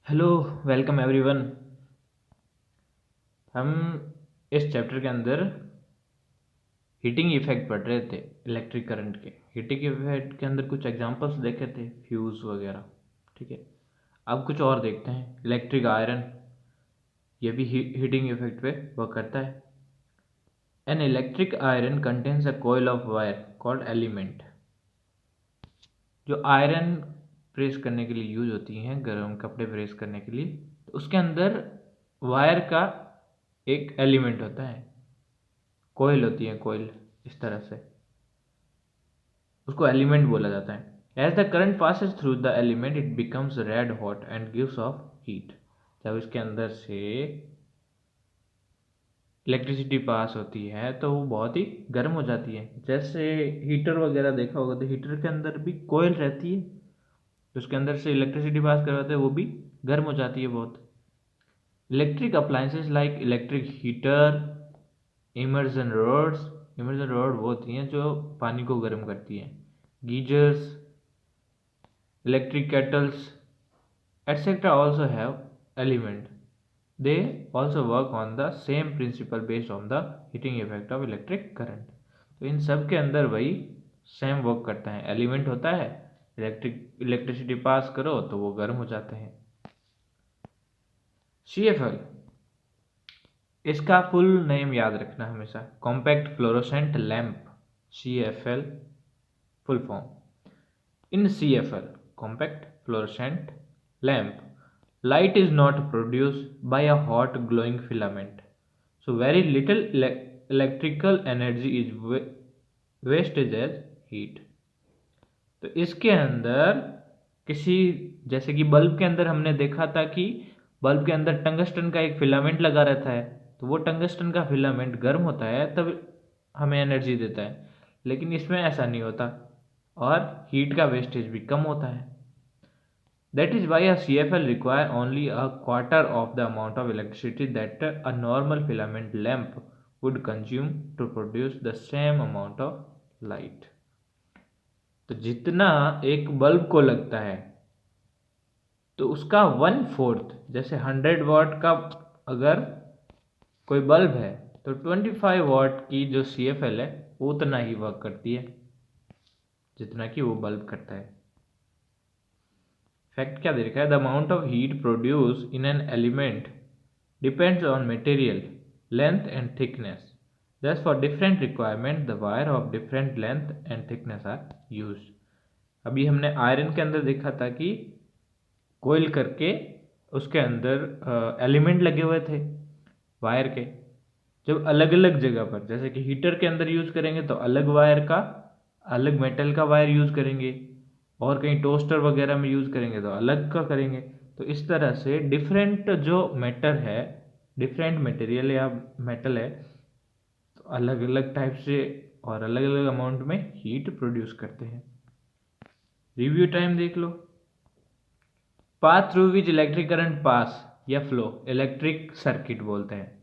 Hello, welcome everyone. हम इस chapter के अंदर हीटिंग इफेक्ट पढ़ रहे थे इलेक्ट्रिक करंट के। हीटिंग इफेक्ट के अंदर कुछ एग्जांपल्स देखे थे, फ्यूज वगैरह। ठीक है, अब कुछ और देखते हैं। इलेक्ट्रिक आयरन, ये भी हीटिंग इफेक्ट पे वर्क करता है। An electric iron contains a coil of wire called element. जो आयरन प्रेस करने के लिए यूज होती हैं, गर्म कपड़े प्रेस करने के लिए, तो उसके अंदर वायर का एक एलिमेंट होता है, कोयल होती है, कोयल इस तरह से, उसको एलिमेंट बोला जाता है। As the current passes through the element it becomes red hot and gives off heat. जब इसके अंदर से इलेक्ट्रिसिटी पास होती है तो वो बहुत ही गर्म हो जाती है। जैसे हीटर वगैरह देखा होगा, तो हीटर के अंदर भी कोयल रहती है, तो उसके अंदर से इलेक्ट्रिसिटी पास करवाते हैं, वो भी गर्म हो जाती है बहुत। Electric appliances like electric heater, immersion rods, immersion rod वो होती हैं जो पानी को गर्म करती हैं, geysers, electric kettles etc. also have element. They also work on the same principle based on the heating effect of electric current. तो इन सब के अंदर वही सेम वर्क करता है। एलिमेंट होता है, इलेक्ट्रिसिटी पास करो तो वो गर्म हो जाते हैं। CFL, इसका फुल नेम याद रखना हमेशा, compact fluorescent lamp. CFL full form. In CFL, compact fluorescent lamp, light is not produced by a hot glowing filament. So very little electrical energy is wasted as heat. तो इसके अंदर किसी, जैसे कि bulb के अंदर हमने देखा था कि बल्ब के अंदर टंगस्टन का एक फिलामेंट लगा रहता है, तो वो टंगस्टन का फिलामेंट गर्म होता है तब हमें एनर्जी देता है। लेकिन इसमें ऐसा नहीं होता और हीट का वेस्टेज भी कम होता है। That is why a CFL require only a quarter of the amount of electricity that a normal filament lamp would consume to produce the same amount of light. तो जितना एक बल्ब को लगता है, तो उसका 1/4, जैसे 100 वाट का अगर कोई बल्ब है, तो 25 वाट की जो CFL है वो उतना ही वर्क करती है जितना कि वो बल्ब करता है। फैक्ट क्या दे रखा है, the amount of heat produce in an element depends on material length and thickness. Thus for different requirement the wire of different length and thickness are used. अभी हमने आयरन के अंदर देखा था कि कोयल करके उसके अंदर एलिमेंट लगे हुए थे वायर के। जब अलग अलग जगह पर, जैसे कि हीटर के अंदर यूज करेंगे तो अलग वायर का, अलग मेटल का वायर यूज करेंगे, और कहीं टोस्टर वगैरह में यूज करेंगे तो अलग का करेंगे। तो इस तरह से डिफरेंट जो मैटर है, डिफरेंट मटेरियल या मेटल है, तो अलग अलग टाइप से और अलग अलग अमाउंट में हीट प्रोड्यूस करते हैं। रिव्यू टाइम देख लो। Path through which electric current pass या फ्लो, इलेक्ट्रिक सर्किट बोलते हैं।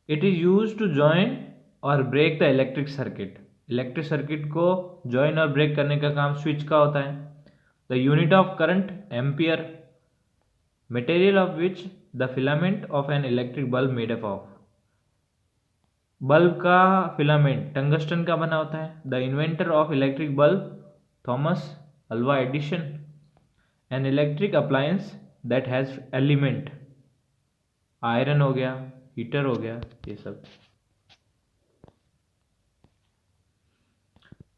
It is use to join और break the electric circuit. Electric circuit को ज्वाइन और ब्रेक करने का काम स्विच का होता है। The unit of current ampere, material of which the filament of an electric bulb made up of. Bulb का फिलामेंट टंगस्टन का बना होता है। The inventor of electric bulb Thomas Alva Edison. An electric appliance that has element, iron हो गया, heater हो गया, ये सब।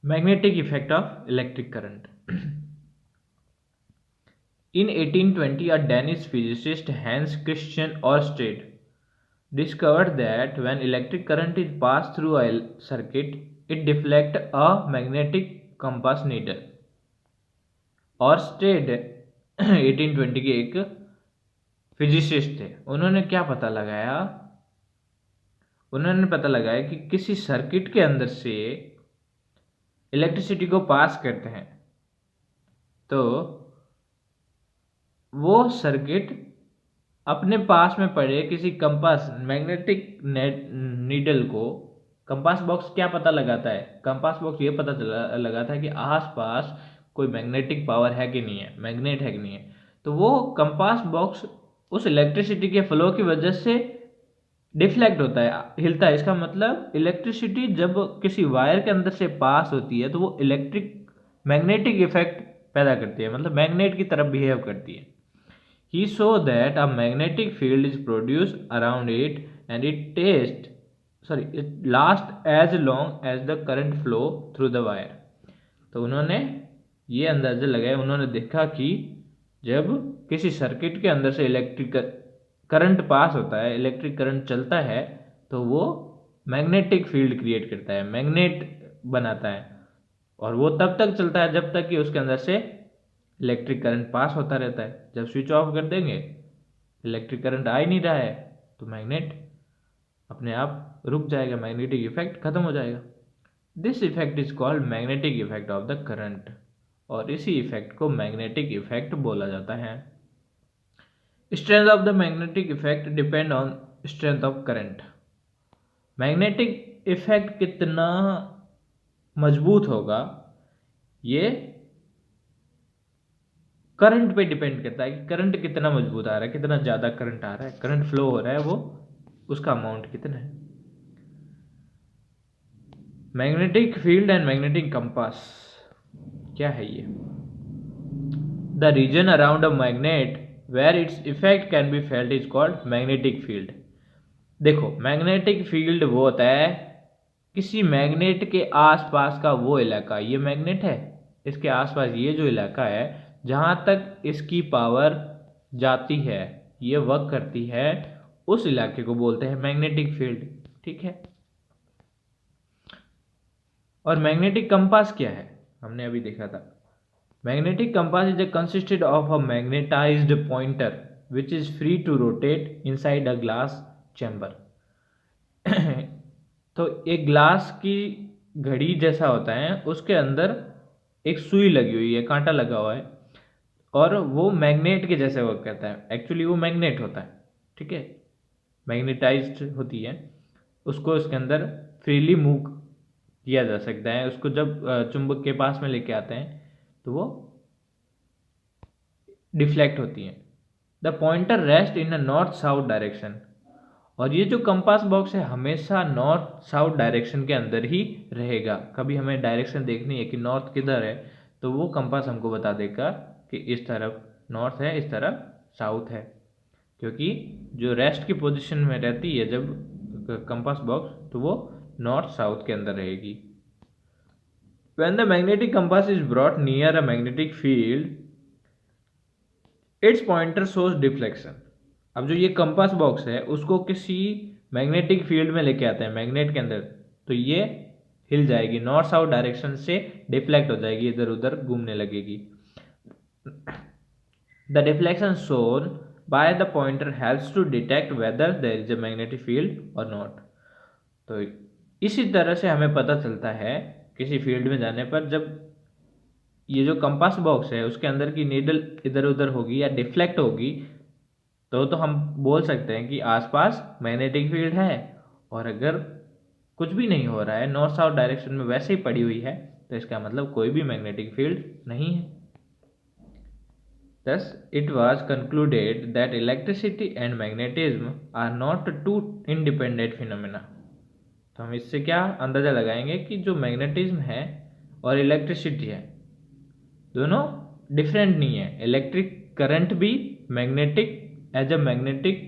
Magnetic effect of electric current. In 1820, a Danish physicist Hans Christian Ørsted discovered that when electric current is passed through a circuit, it deflects a magnetic compass needle. Oersted 1820 के एक physicist थे। उन्होंने क्या पता लगाया, उन्होंने पता लगाया कि किसी सर्किट के अंदर से इलेक्ट्रिसिटी को पास करते हैं तो वो सर्किट अपने पास में पड़े किसी कंपास मैग्नेटिक नीडल को, कंपास बॉक्स क्या पता लगाता है, कंपास बॉक्स ये पता लगाता है कि आसपास कोई मैग्नेटिक पावर है कि नहीं है, मैग्नेट है कि नहीं है। तो वो कंपास बॉक्स उस इलेक्ट्रिसिटी के फ्लो की वजह से डिफ्लेक्ट होता है, हिलता है। इसका मतलब इलेक्ट्रिसिटी जब किसी वायर के अंदर से पास होती है तो वो इलेक्ट्रिक मैग्नेटिक इफेक्ट पैदा करती है, मतलब मैग्नेट की तरफ बिहेव करती है। He saw that a magnetic field is produced around it and it lasts as long as the current flow through the wire. तो उन्होंने ये अंदाजा लगाया, उन्होंने देखा कि जब किसी सर्किट के अंदर से इलेक्ट्रिक करंट पास होता है, इलेक्ट्रिक करंट चलता है, तो वो मैग्नेटिक फील्ड क्रिएट करता है, मैग्नेट बनाता है। और वो तब तक चलता है जब तक कि उसके अंदर से इलेक्ट्रिक करंट पास होता रहता है। जब स्विच ऑफ कर देंगे, इलेक्ट्रिक करंट आ ही नहीं रहा है, तो मैग्नेट अपने आप रुक जाएगा, मैग्नेटिक इफेक्ट खत्म हो जाएगा। This effect is called magnetic effect of the current, और इसी इफेक्ट को मैग्नेटिक इफेक्ट बोला जाता है। Strength of the magnetic effect depend on strength of current. Magnetic effect कितना मजबूत होगा ये करंट पे डिपेंड करता है कि करंट कितना मजबूत आ रहा है, कितना ज़्यादा करंट आ रहा है, करंट फ्लो हो रहा है, वो उसका अमाउंट कितना है। Magnetic field and magnetic compass क्या है ये? The region around a magnet where its effect can be felt is called magnetic field. देखो, मैग्नेटिक फील्ड वो होता है किसी मैग्नेट के आसपास का वो इलाका, ये मैग्नेट है, इसके आसपास ये जो इलाका है जहां तक इसकी पावर जाती है, ये वर्क करती है, उस इलाके को बोलते हैं मैग्नेटिक फील्ड। ठीक है। और मैग्नेटिक कंपास क्या है, हमने अभी देखा था। Magnetic compass is consisted of a magnetized pointer which is free to rotate inside a glass chamber. तो एक ग्लास की घड़ी जैसा होता है, उसके अंदर एक सुई लगी हुई है, कांटा लगा हुआ है, और वो मैग्नेट के जैसे वर्क करता है। एक्चुअली वो मैग्नेट होता है, ठीक है, मैग्नेटाइज्ड होती है, उसको इसके अंदर फ्रीली मूव किया जा सकता है। उसको जब चुंबक के पास में लेके आते हैं तो वो डिफ्लेक्ट होती है। The pointer rest in a north south direction, और ये जो कंपास बॉक्स है हमेशा नॉर्थ साउथ डायरेक्शन के अंदर ही रहेगा। कभी हमें डायरेक्शन देखनी है कि नॉर्थ किधर है, तो वो कंपास हमको बता देगा कि इस तरफ नॉर्थ है, इस तरफ साउथ है, क्योंकि जो रेस्ट की पोजीशन में रहती है जब कंपास बॉक्स, तो वो नॉर्थ साउथ के अंदर रहेगी। When the magnetic compass is brought near a magnetic field, its pointer shows deflection. अब जो ये कंपास बॉक्स है उसको किसी मैग्नेटिक फील्ड में लेके आते हैं, मैग्नेट के अंदर, तो ये हिल जाएगी, नॉर्थ साउथ डायरेक्शन से डिफ्लेक्ट हो जाएगी, इधर उधर घूमने लगेगी। The deflection shown by the pointer helps to detect whether there is a magnetic field और नॉट। तो इसी तरह से हमें पता चलता है किसी फील्ड में जाने पर, जब ये जो कंपास बॉक्स है उसके अंदर की नीडल इधर उधर होगी या डिफ्लेक्ट होगी, तो हम बोल सकते हैं कि आसपास मैग्नेटिक फील्ड है। और अगर कुछ भी नहीं हो रहा है, नॉर्थ साउथ डायरेक्शन में वैसे ही पड़ी हुई है, तो इसका मतलब कोई भी मैग्नेटिक फील्ड नहीं है। Thus, it was concluded that electricity and magnetism are not two independent phenomena. तो हम इससे क्या अंदाजा लगाएंगे कि जो मैग्नेटिज्म है और इलेक्ट्रिसिटी है, दोनों डिफरेंट नहीं है। इलेक्ट्रिक करंट भी magnetic as a magnetic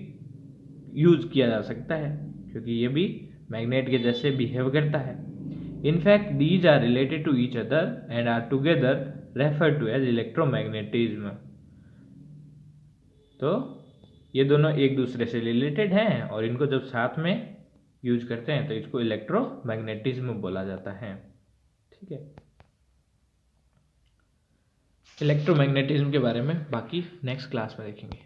use किया जा सकता है, क्योंकि ये भी मैग्नेट के जैसे बिहेव करता है। In fact these are related to each other and are together refer to as electromagnetism. तो ये दोनों एक दूसरे से रिलेटेड हैं, और इनको जब साथ में यूज करते हैं तो इसको इलेक्ट्रोमैग्नेटिज्म बोला जाता है। ठीक है। इलेक्ट्रोमैग्नेटिज्म के बारे में बाकी नेक्स्ट क्लास में देखेंगे।